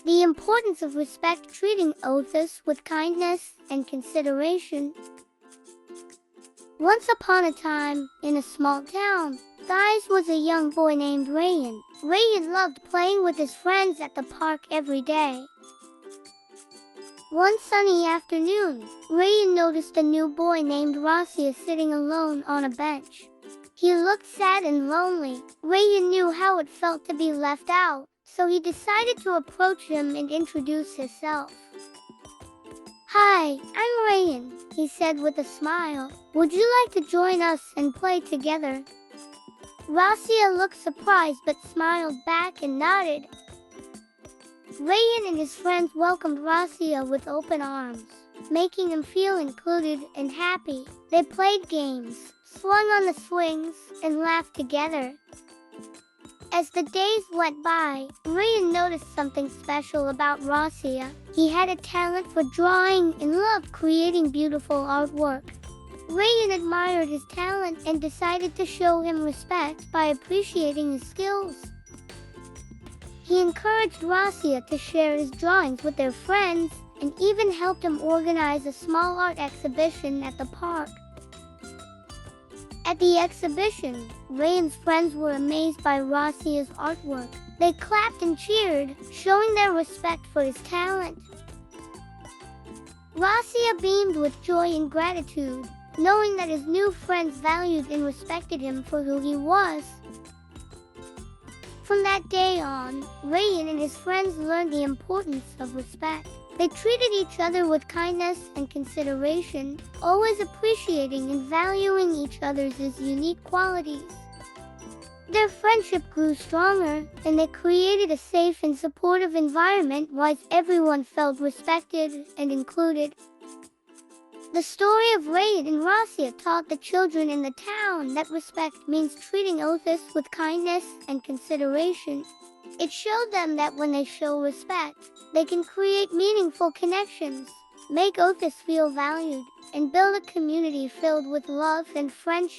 The importance of respect, treating others with kindness and consideration. Once upon a time, in a small town, there was a young boy named Rayan. Rayan loved playing with his friends at the park every day. One sunny afternoon, Rayan noticed a new boy named Rasia sitting alone on a bench. He looked sad and lonely. Rayan knew how it felt to be left out, so he decided to approach him and introduce himself. "Hi, I'm Rayan," he said with a smile. "Would you like to join us and play together?" Rasia looked surprised but smiled back and nodded. Rayan and his friends welcomed Rasia with open arms, making him feel included and happy. They played games, swung on the swings, and laughed together. As the days went by, Rayan noticed something special about Rasia. He had a talent for drawing and loved creating beautiful artwork. Rayan admired his talent and decided to show him respect by appreciating his skills. He encouraged Rasia to share his drawings with their friends and even helped him organize a small art exhibition at the park. At the exhibition, Rayan's friends were amazed by Rasia's artwork. They clapped and cheered, showing their respect for his talent. Rasia beamed with joy and gratitude, knowing that his new friends valued and respected him for who he was. From that day on, Rayan and his friends learned the importance of respect. They treated each other with kindness and consideration, always appreciating and valuing each other's unique qualities. Their friendship grew stronger, and they created a safe and supportive environment where everyone felt respected and included. The story of Rayan and Rasia taught the children in the town that respect means treating others with kindness and consideration. It showed them that when they show respect, they can create meaningful connections, make others feel valued, and build a community filled with love and friendship.